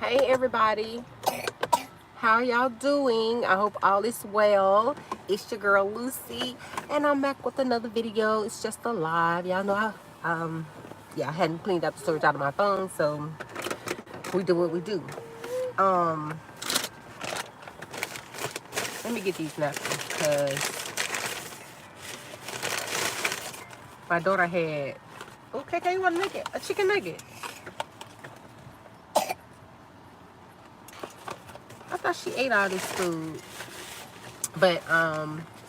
Hey everybody, how y'all doing? I hope all is well. It's your girl Lucy, and I'm back with another video. It's just a live. Y'all know I hadn't cleaned up the storage out of my phone, so we do what we do. Um, Let me get these napkins because my daughter had. Okay, you want a nugget? A chicken nugget? I thought she ate all this food. But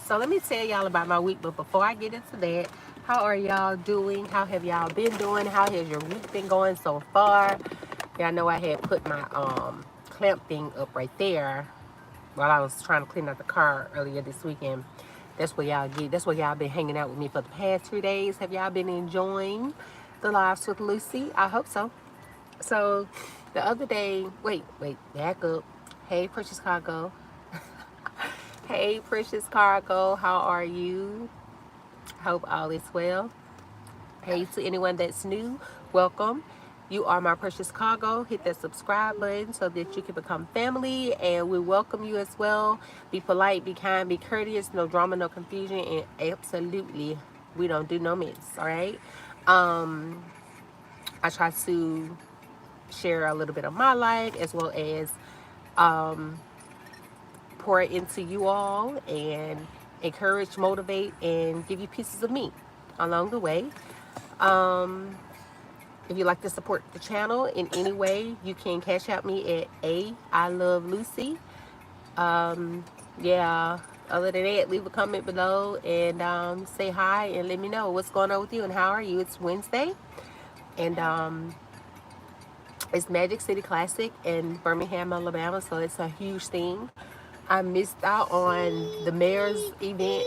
so let me tell y'all about my week. But before I get into that, how are y'all doing? How have y'all been doing? How has your week been going so far? Y'all know I had put my clamp thing up right there while I was trying to clean out the car earlier this weekend. That's where y'all get. That's where y'all been hanging out with me for the past 3 days. Have y'all been enjoying the lives with Lucy? I hope so. So the other day, wait, back up. Hey, Precious Cargo. Hey, Precious Cargo, how are you? Hope all is well. Hey, to anyone that's new, welcome. You are my precious cargo. Hit that subscribe button so that you can become family, and we welcome you as well. Be polite, be kind, be courteous, no drama, no confusion, and absolutely, we don't do no mess, all right? I try to share a little bit of my life as well as pour into you all and encourage, motivate, and give you pieces of me along the way. If you'd like to support the channel in any way, you can cash out me at I Love Lucy. Yeah, other than that, leave a comment below and say hi and let me know what's going on with you and how are you. It's Wednesday, and it's Magic City Classic in Birmingham, Alabama, so it's a huge thing. I missed out on the mayor's event,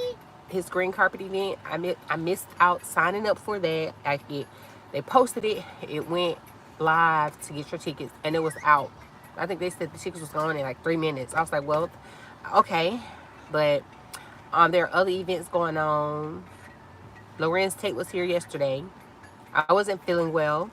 his green carpet event. I missed out signing up for that. They posted it. It went live to get your tickets, and it was out. I think they said the tickets was gone in like 3 minutes. I was like, well, okay, but there are other events going on. Lorenz Tate was here yesterday. I wasn't feeling well,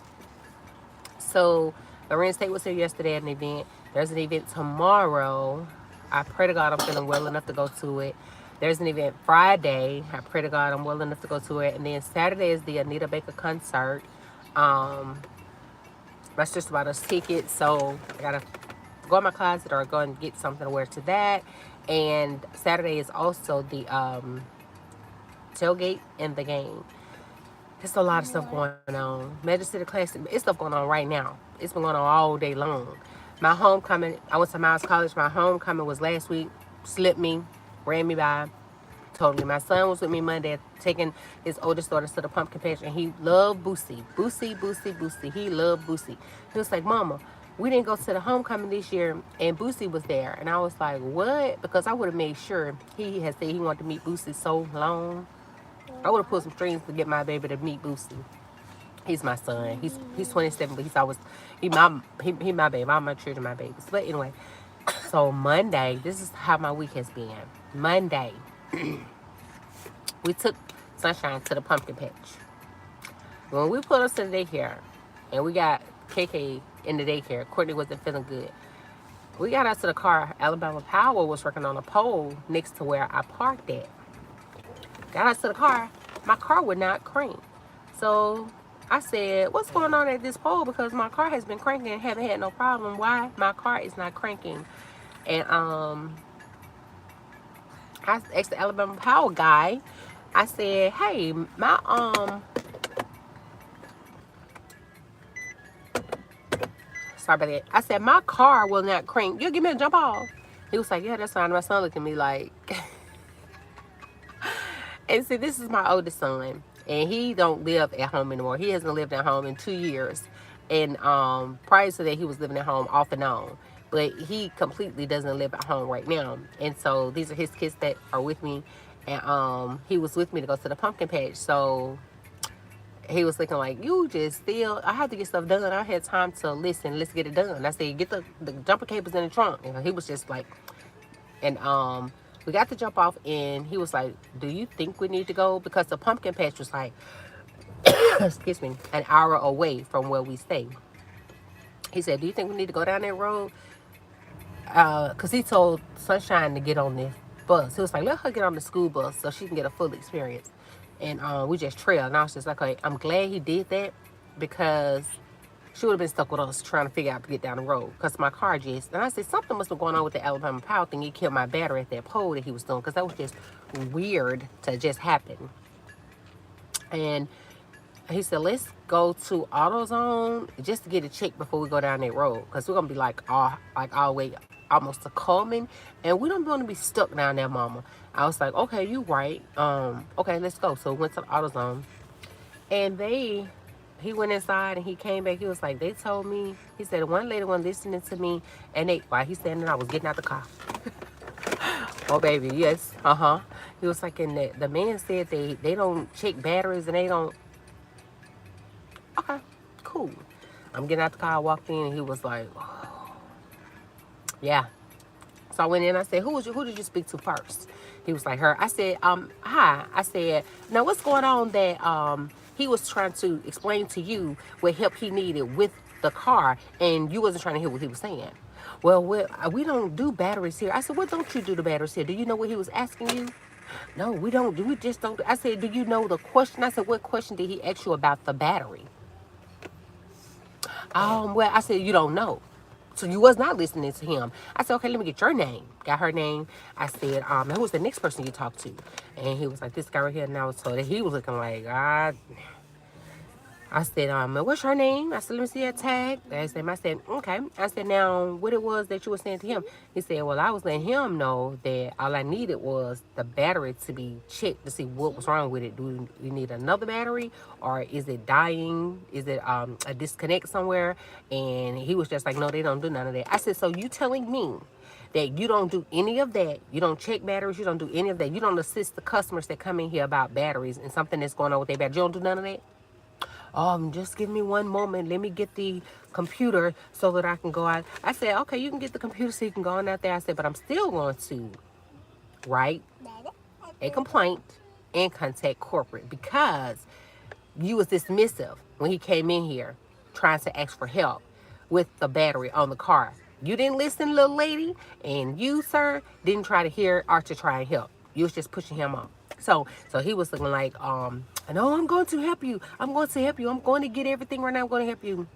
so Lorenz Tate was here yesterday at an event. There's an event tomorrow. I pray to God I'm feeling well enough to go to it. There's an event Friday. I pray to God I'm well enough to go to it. And then Saturday is the Anita Baker concert. Um, my sister bought us tickets, so I gotta go in my closet or go and get something to wear to that. And Saturday is also the tailgate and the game. There's a lot of stuff going on. Magic City Classic, it's stuff going on right now. It's been going on all day long. My homecoming, I went to Miles College. My homecoming was last week. Slipped me, ran me by. Totally. My son was with me Monday, taking his oldest daughter to the pumpkin patch, and he loved Boosie. Boosie. He loved Boosie. He was like, Mama, we didn't go to the homecoming this year, and Boosie was there. And I was like, what? Because I would have made sure he had said he wanted to meet Boosie so long. I would have pulled some strings to get my baby to meet Boosie. He's my son. He's 27, but he's always he my baby. All my children, my babies. But anyway, so Monday, this is how my week has been. Monday, we took Sunshine to the pumpkin patch. When we pulled up to the daycare, and we got KK in the daycare, Courtney wasn't feeling good. We got out to the car. Alabama Power was working on a pole next to where I parked at. Got out to the car. My car would not crank. So I said, what's going on at this pole? Because my car has been cranking and haven't had no problem. Why my car is not cranking? And I asked the Alabama Power guy. I said, hey, my sorry about that. I said, my car will not crank. You'll give me a jump off. He was like, yeah, that's fine. My son looked at me like and see, this is my oldest son. And he don't live at home anymore. He hasn't lived at home in 2 years. And prior to that, he was living at home off and on. But he completely doesn't live at home right now. And so these are his kids that are with me. And he was with me to go to the pumpkin patch. So he was looking like, you just still, I have to get stuff done. I had time to listen. Let's get it done. I said, get the jumper cables in the trunk. And he was just like, and we got to jump off, and he was like, do you think we need to go? Because the pumpkin patch was like, excuse me, an hour away from where we stay. He said, do you think we need to go down that road? Because he told Sunshine to get on this bus. He was like, let her get on the school bus so she can get a full experience. And we just trailed. And I was just like, okay, I'm glad he did that because she would have been stuck with us trying to figure out to get down the road. Because my car just, and I said, something must have gone on with the Alabama Power thing. He killed my battery at that pole that he was doing because that was just weird to just happen. And he said, let's go to AutoZone just to get it checked before we go down that road. Because we're going to be like all the way almost to Coleman. And we don't want to be stuck down there, mama. I was like, okay, you right. Okay, let's go. So we went to the AutoZone. And he went inside and he came back. He was like, they told me, he said, one lady wasn't listening to me. And while he's standing there, I was getting out the car. Oh, baby, yes. Uh-huh. He was like, and the man said they don't check batteries and they don't. Okay, cool. I'm getting out the car, I walked in, and he was like, oh. Yeah. So I went in, I said, who did you speak to first? He was like, her. I said, hi. I said, now what's going on that he was trying to explain to you what help he needed with the car, and you wasn't trying to hear what he was saying. Well, we don't do batteries here. I said, what don't you do the batteries here? Do you know what he was asking you? No, we don't. We just don't. I said, do you know the question? I said, what question did he ask you about the battery? Well, I said, you don't know. So you was not listening to him. I said, okay, let me get your name. Got her name. I said, who was the next person you talked to? And he was like, this guy right here. And I was told that he was looking like, I said, what's her name? I said, let me see that tag. I said, okay. I said, now, what it was that you were saying to him? He said, well, I was letting him know that all I needed was the battery to be checked to see what was wrong with it. Do you need another battery? Or is it dying? Is it a disconnect somewhere? And he was just like, no, they don't do none of that. I said, so you telling me that you don't do any of that? You don't check batteries? You don't do any of that? You don't assist the customers that come in here about batteries and something that's going on with their batteries? You don't do none of that? Just give me one moment. Let me get the computer so that I can go out. I said, okay, you can get the computer so you can go on out there. I said, but I'm still going to write a complaint and contact corporate because you was dismissive when he came in here trying to ask for help with the battery on the car. You didn't listen, little lady, and you, sir, didn't try to hear or to try and help. You was just pushing him off. So he was looking like, no, I'm going to help you. I'm going to help you. I'm going to get everything right now. I'm going to help you.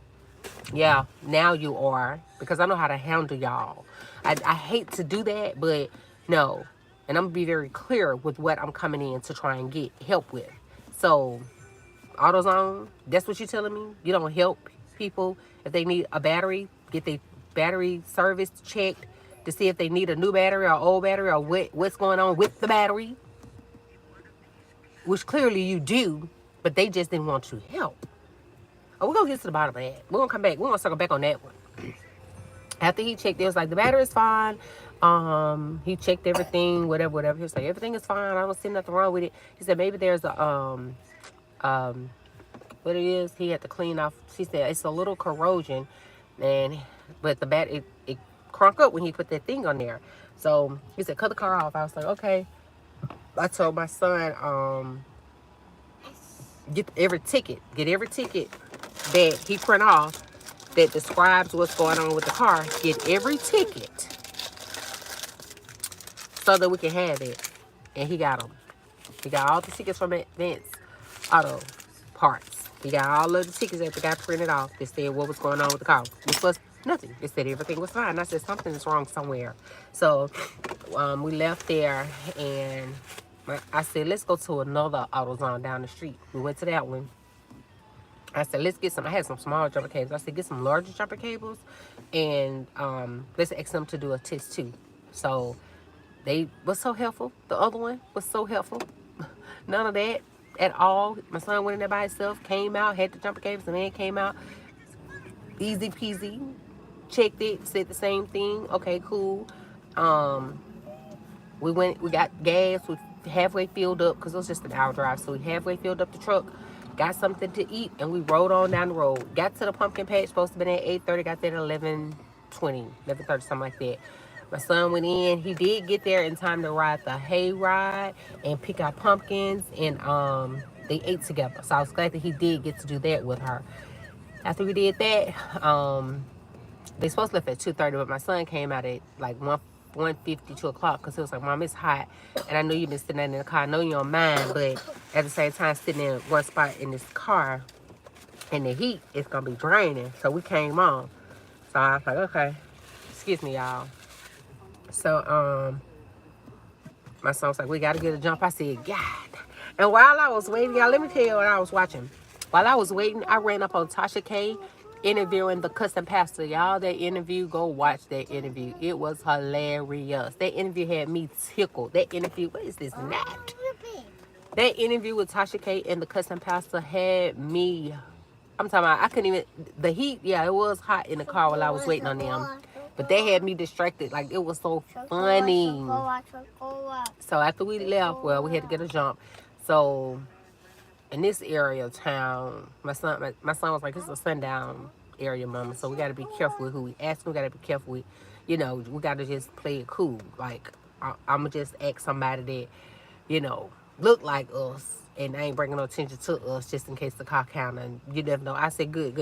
Yeah, now you are, because I know how to handle y'all. I hate to do that, but no. And I'm going to be very clear with what I'm coming in to try and get help with. So, AutoZone, that's what you're telling me? You don't help people if they need a battery, get their battery service checked to see if they need a new battery or old battery or what's going on with the battery? Which clearly you do, but they just didn't want to help. We're going to get to the bottom of that. We're going to come back. We're going to circle back on that one. After he checked, it was like, the battery is fine. He checked everything, whatever. He was like, everything is fine. I don't see nothing wrong with it. He said, maybe there's a, what it is, he had to clean off. She said, it's a little corrosion. But the battery, it crunk up when he put that thing on there. So he said, cut the car off. I was like, okay. I told my son, get every ticket that he print off that describes what's going on with the car. Get every ticket so that we can have it. And he got them. He got all the tickets from Advance Auto Parts. He got all of the tickets that the guy printed off that said what was going on with the car, which was nothing. It said everything was fine. I said something is wrong somewhere. So we left there, and I said, let's go to another AutoZone down the street. We went to that one. I said, let's get some. I had some small jumper cables. I said, get some larger jumper cables, and let's ask them to do a test too. So they was so helpful. The other one was so helpful. None of that at all. My son went in there by himself, came out, had the jumper cables, and then came out. Easy peasy. Checked it, said the same thing. Okay, cool. We got gas. We halfway filled up because it was just an hour drive. So we halfway filled up the truck, got something to eat, and we rode on down the road. Got to the pumpkin patch, supposed to be at 8:30, got there at 11:20, 11:30, something like that. My son went in. He did get there in time to ride the hay ride and pick out pumpkins, and they ate together. So I was glad that he did get to do that with her. After we did that, They supposed to leave at 2:30, but my son came out at like 1:50, 2 o'clock, because he was like, Mom, it's hot. And I know you've been sitting in the car. I know you don't mind, but at the same time, sitting in one spot in this car in the heat, it's going to be draining. So we came on. So I was like, okay. Excuse me, y'all. So, my son was like, we got to get a jump. I said, God. And while I was waiting, y'all, let me tell you what I was watching. While I was waiting, I ran up on Tasha K interviewing the cussing pastor. Y'all, that interview, go watch that interview. It was hilarious. That interview had me tickled. That interview, what is this, Nat? That interview with Tasha K and the cussing pastor had me, I'm talking about, I couldn't even, the heat, yeah, it was hot in the car while I was waiting on them. But they had me distracted. Like, it was so funny. So after we left, well, we had to get a jump. So in this area of town, my son was like, it's a sundown area, Mama. So we got to be careful with who we ask. We got to be careful with, we got to just play it cool. Like, I'm going to just ask somebody that, look like us. And I ain't bringing no attention to us just in case the car counter. And you never know. I said, good.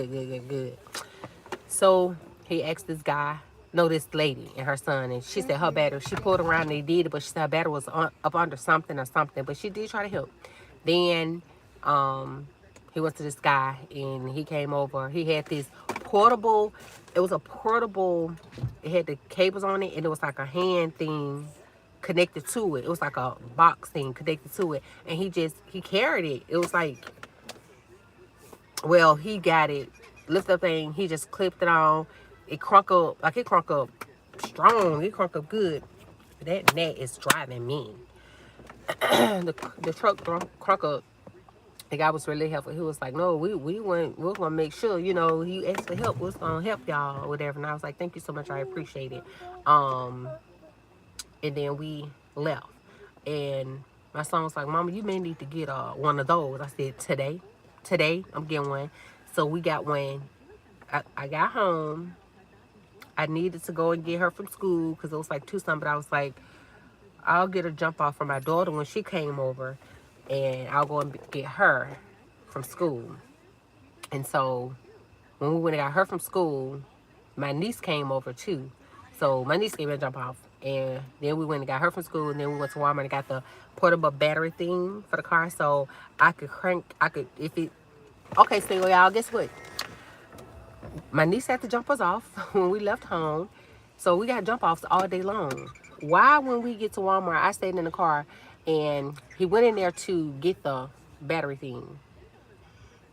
So he asked this guy, this lady and her son. And she said her battery, she pulled around and they did it. But she said her battery was up under something or something. But she did try to help. Then he went to this guy and he came over. He had this portable, it was a portable, it had the cables on it and it was like a hand thing connected to it. It was like a box thing connected to it. And he carried it. It was like, well, he got it, lift up thing, he just clipped it on. It crunk up strong. It crunk up good. That Nat is driving me. the truck crunk up. The guy was really helpful. He was like, no, we're going to make sure, he asked for help. We're going to help y'all or whatever. And I was like, thank you so much. I appreciate it. And then we left. And my son was like, Mama, you may need to get one of those. I said, today, I'm getting one. So we got one. I got home. I needed to go and get her from school because it was like 2 something. But I was like, I'll get a jump off for my daughter when she came over. And I'll go and get her from school. And so when we went and got her from school, my niece came over too. So my niece gave me a jump off. And then we went and got her from school. And then we went to Walmart and got the portable battery thing for the car. So okay, so y'all, guess what? My niece had to jump us off when we left home. So we got jump offs all day long. Why, when we get to Walmart, I stayed in the car and he went in there to get the battery thing.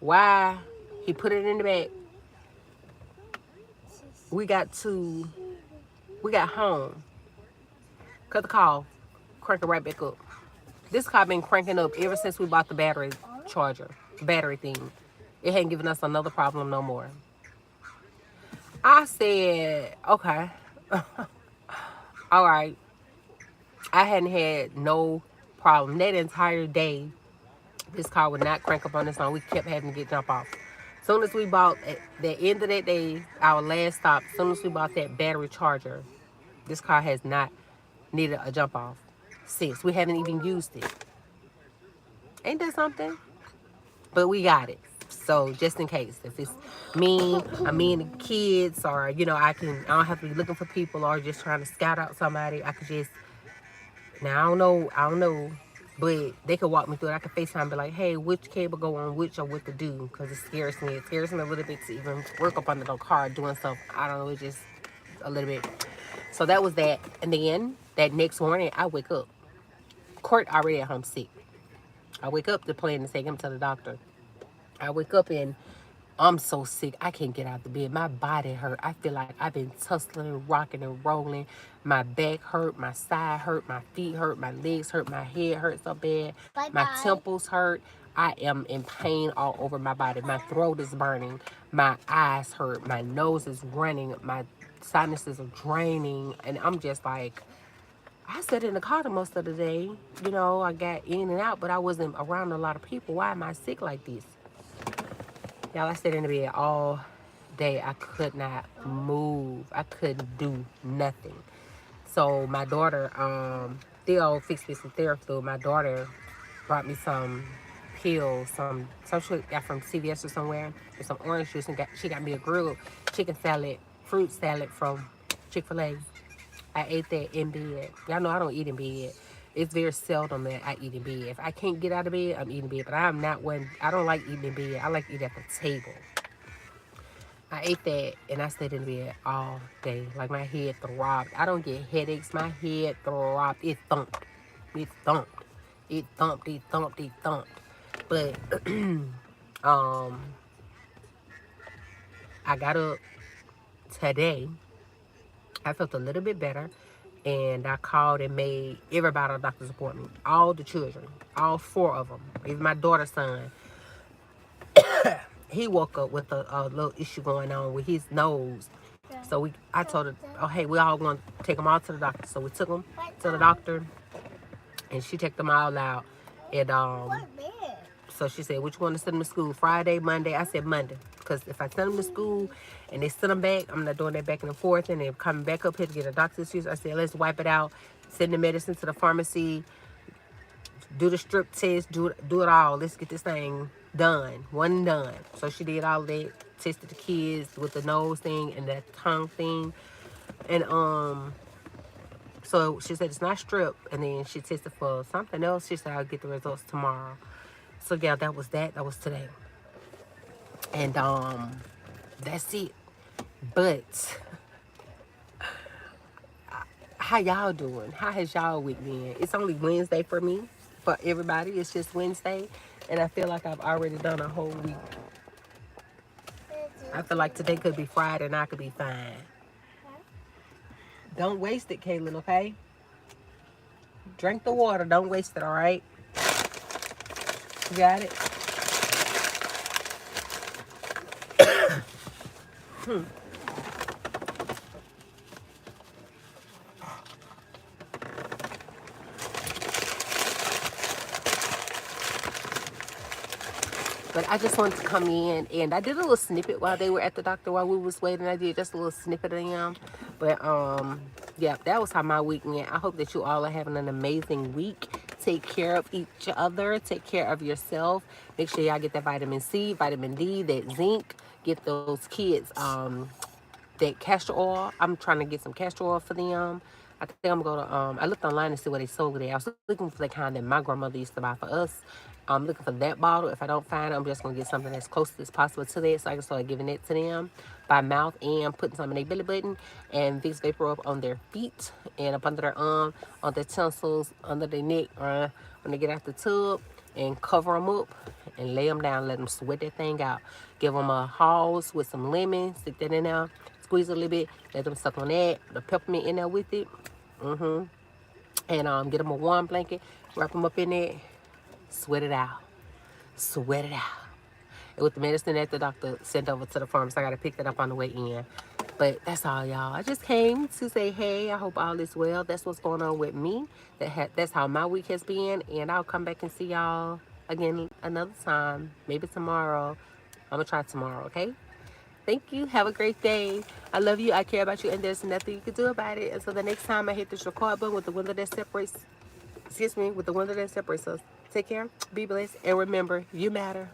Why? He put it in the back. We got home. Cut the call. Crank it right back up. This car been cranking up ever since we bought the battery thing. It hadn't given us another problem no more. I said, okay. All right. I hadn't had no problem. That entire day, this car would not crank up on its own. We kept having to get jump off. Soon as we bought, at the end of that day, our last stop, soon as we bought that battery charger, this car has not needed a jump off since. We haven't even used it. Ain't that something? But we got it. So just in case, if it's me and the kids, or I don't have to be looking for people or just trying to scout out somebody. I could just, now I don't know, but they could walk me through it. I could FaceTime and be like, hey, which cable go on which or what to do, because it scares me. It scares me a little bit to even work up under the car doing stuff. I don't know, it's just a little bit. So that was that. And then that next morning, I wake up. Court already at home sick. I wake up to plan to take him to the doctor. I wake up and I'm so sick. I can't get out of the bed. My body hurt. I feel like I've been tussling, rocking and rolling. My back hurt. My side hurt. My feet hurt. My legs hurt. My head hurts so bad. My temples hurt. I am in pain all over my body. My throat is burning. My eyes hurt. My nose is running. My sinuses are draining. And I'm just like, I sat in the car the most of the day. I got in and out, but I wasn't around a lot of people. Why am I sick like this? Y'all, I stayed in the bed all day. I could not move. I couldn't do nothing. So my daughter, Theo fixed me some Theraflu. My daughter brought me some pills, some she got from CVS or somewhere, with some orange juice, and she got me a grilled chicken salad fruit salad from Chick-fil-A. I ate that in bed. Y'all know I don't eat in bed. It's very seldom that I eat in bed. If I can't get out of bed, I'm eating in bed. But I'm not one. I don't like eating in bed. I like to eat at the table. I ate that and I stayed in bed all day. Like my head throbbed. I don't get headaches. My head throbbed. It thumped. It thumped. It thumped. It thumped. It thumped. But um, I got up today. I felt a little bit better. And I called and made everybody a doctor's appointment. All the children. All 4 of them. Even my daughter's son. He woke up with a little issue going on with his nose. So I told her, oh, hey, we all going to take them all to the doctor. So we took them to the doctor. And she checked them all out. And so she said, which one to send them to school? Friday, Monday? I said Monday. Because if I send them to school and they send them back, I'm not doing that back and forth. And they're coming back up here to get a doctor's use. I said, let's wipe it out. Send the medicine to the pharmacy. Do the strip test. Do it all. Let's get this thing done. One and done. So she did all that. Tested the kids with the nose thing and the tongue thing. And so she said it's not strep. And then she tested for something else. She said I'll get the results tomorrow. So yeah, that was that. That was today. And that's it. But how y'all doing? How has y'all week been? It's only Wednesday for me. For everybody, it's just Wednesday. And I feel like I've already done a whole week. I feel like today could be Friday and I could be fine. Don't waste it, Kaylin, okay? Drink the water. Don't waste it, all right? You got it? But I just wanted to come in, and I did a little snippet while they were at the doctor, while we was waiting. I did just a little snippet of them. But, yeah, that was how my week went. I hope that you all are having an amazing week. Take care of each other. Take care of yourself. Make sure y'all get that vitamin C, vitamin D, that zinc. Get those kids that castor oil. I'm trying to get some castor oil for them. I think I'm going to, I looked online to see what they sold it. I was looking for the kind that my grandmother used to buy for us. I'm looking for that bottle. If I don't find it, I'm just going to get something as close as possible to that so I can start giving it to them by mouth and putting some in their belly button and Vicks Vapor Rub on their feet and up under their arm, on their tonsils, under their neck, or when they get out the tub, and cover them up and lay them down, let them sweat that thing out. Give them a Halls with some lemon, stick that in there, squeeze a little bit, let them suck on that, the peppermint in there with it. And get them a warm blanket, wrap them up in it, sweat it out. Sweat it out. And with the medicine that the doctor sent over to the pharmacist, I got to pick that up on the way in. But that's all, y'all. I just came to say, hey, I hope all is well. That's what's going on with me. That's how my week has been. And I'll come back and see y'all again another time. Maybe tomorrow. I'm going to try tomorrow, okay? Thank you. Have a great day. I love you. I care about you. And there's nothing you can do about it. Until the next time I hit this record button with the window that separates, with the window that separates us. Take care. Be blessed. And remember, you matter.